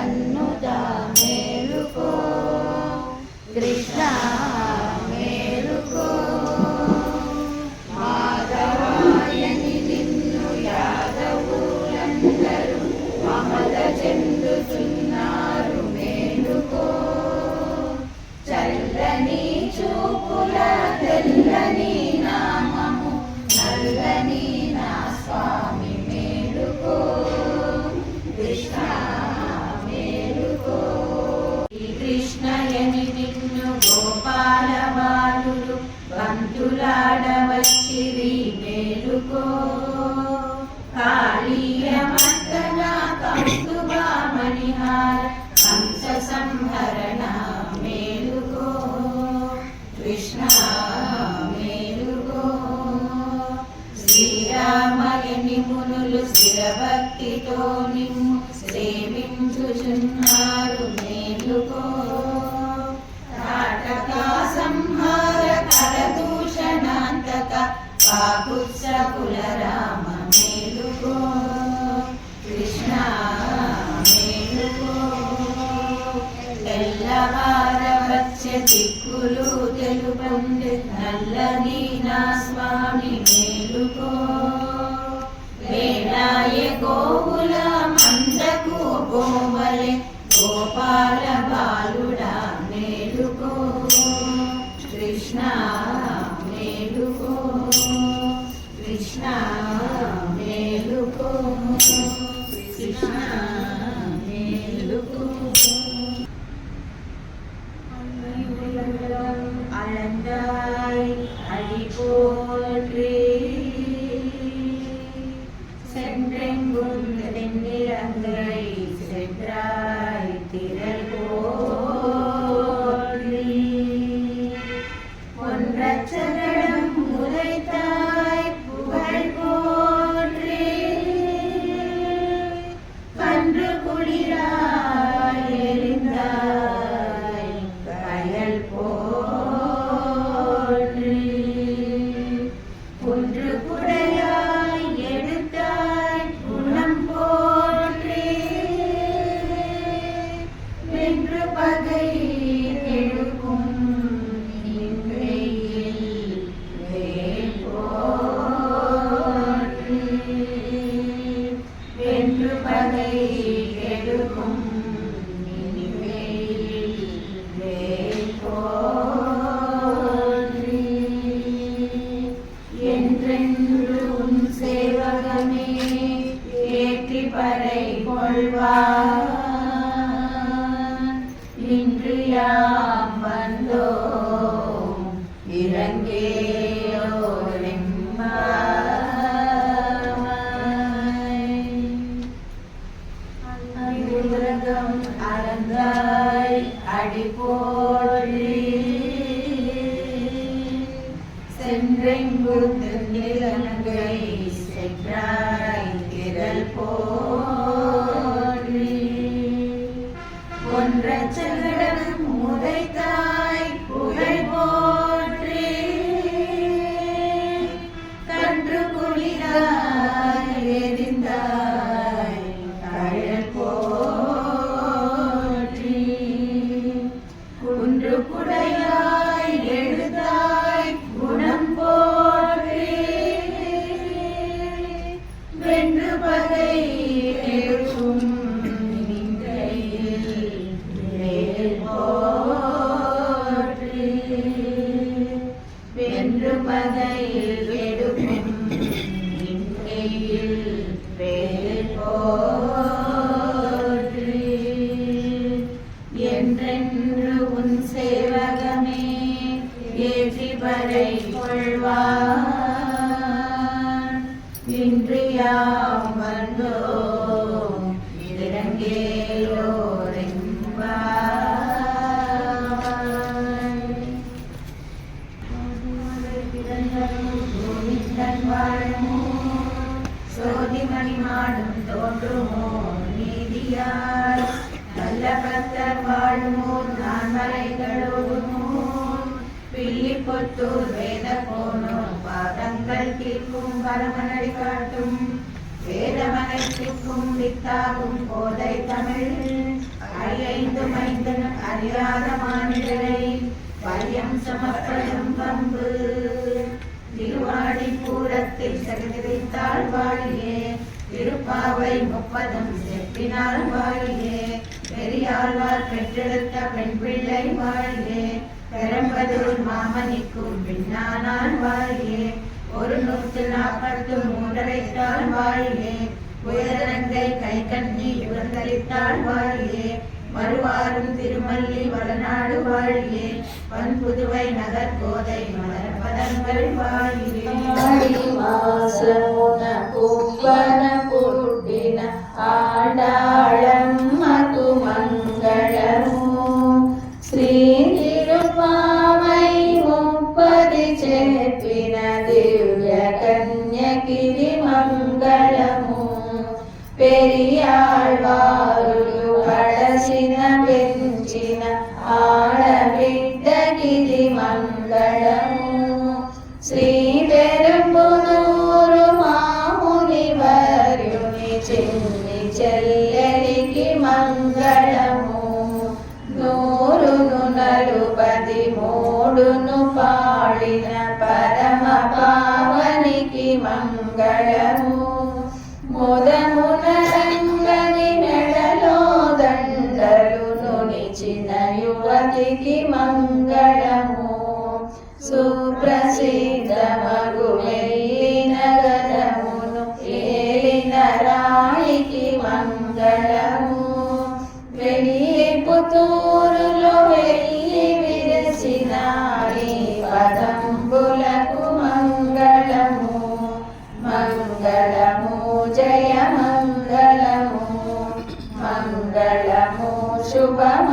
సన్నుతా మేలుకో కృష్ణ మేలుకో మాధవాయని నిన్ను యాదవులందరూ మమత చెందుతున్నారు మేలుకో చల్లని చూపుల తెల్లని నామము నల్లని నా స్వామి మేలుకో కృష్ణ మేలుకో కృష్ణయని నిన్ను గోపాల బాలులు బంతులాడవచ్చిరి మేలుకో కాళీయ మర్దన కౌస్తుభా మణిహార హంస సంహరణ మేలుకో కృష్ణ మేలుకో శ్రీరామయని మునులు స్థిరభక్తితో నిన్ను సేవించుచున్నారు మేలుకో తాటకా సంహార కరదూషణాంతక కాకుత్స కుల రామ మేలుకో కృష్ణ మేలుకో తెల్లవార వచ్చే దిక్కులు తెలుపండి నల్లని నా స్వామి మేలుకో వేళాయ గోవుల మందకు గోవలే గోపాల బాలుడా మేలుకో కృష్ణ మేలుకో కృష్ణ మేలుకో కృష్ణ మేలుకో அழந்தாய் அடிபோற்றி சென்றெங்கும் தென்னிலங்கை சென்றாய் திரள் போற்றி ஒன்றச்சகடம் உரைத்தாய் புகழ் போற்றி கன்று குளிராய் எரிந்தாய் கயல் போற்றி ஒன்று குடையாய் எடுத்தாய் குணம் போற்றி வென்று பகை கெடுக்கும் இன்றையில் வேல் போற்றி வென்று பகை கெடுக்கும் இன்றையில் வேல் போற்றி என்றென்று உன் சேவகமே ஏற்றி பறை கொள்வார் இன்று யாம் வந்தோம் இறங்கேயோரெம்பாவாய் உலகம் அளந்தாய் அடி போற்றி சென்றெங்கும் தென்னிலங்கை சென்றாய் திரள் போற்றி ஒன்றச்சகடம் உரைத்தாய் புகழ் போற்றி கன்று குளிராய் எரிந்தாய் கயல் போற்றி குன்று குடையாய் எழுதாய் குணம் போற்றி வென்று பகை எழுக்கும் இன்றையில் வேல் போற்றி வென்று பகை எடுக்கும் இன்றையில் வேல் போற்றி என்றென்று உன் சேவகமே ஏற்றி பறை கொள்வார் இன்று யாம் வந்தோம் இறங்கேயோரெம்பாவாய் கோவிந்தன் வாழுமோ சோதிமணி மாடும் தோன்றுமோ நீதியார் நல்ல பக்தர் வாழுமோ நான் மலைகளோடுமோ பில்லிபுத்தூர் வேத போனோர் பாதங்கள் தீர்க்கும் பரமனடி காட்டும் வேதமனைத்திற்கும் வித்தாகும் போதை தமிழ் ஐந்து மைந்தன் அறியாத மானிடரை பயம் சமப்படும் பம்பு திருவாடி பூரத்தில் சகதித்தாள் வாழியே திருப்பாவை 30 செப்பினால் வாழியே பெரியாழ்வார் பெற்றெடுத்த பெண் பிள்ளை வாழியே பெரம்பதூர் மாமணிக்கும் பின்னானால் வாழியே 143 வாழியே உயரங்கை கை கண்ணி யுகந்தளித்தாள் வாழியே மறுவாரும் திருமல்லி வளநாடு வாழியே பண்புதுவை நகர் கோதை மலர்பதங்கள் வாழியே மாசமுன கும்பன புட்டின ஆண்டாளம்மகு மங்களமு ஸ்ரீ திருப்பாவை 30 చెప్పిన దివ్య కన్యకిది మంగళము పెరియాళ్వారులు కడసిన పెంచిన ఆడబిడ్డకిది మంగళము శ్రీ పెరంబుదూరు మాముని వర్యుని చిన్ని చెల్లెలికి మంగళము 143 పాడిన పరమ పావనికి మంగళము మోదమున రంగని మెడలో దండలు నునిచిన యువతికి మంగళము సుప్రసిద్ధమగు వెల్లి నగరమును ఏలిన రాణికి మంగళము వెల్లి పుతూరులో వెల్లి విరసిన పదంబులకు మంగళము మంగళము జయ మంగళము మంగళము శుభమ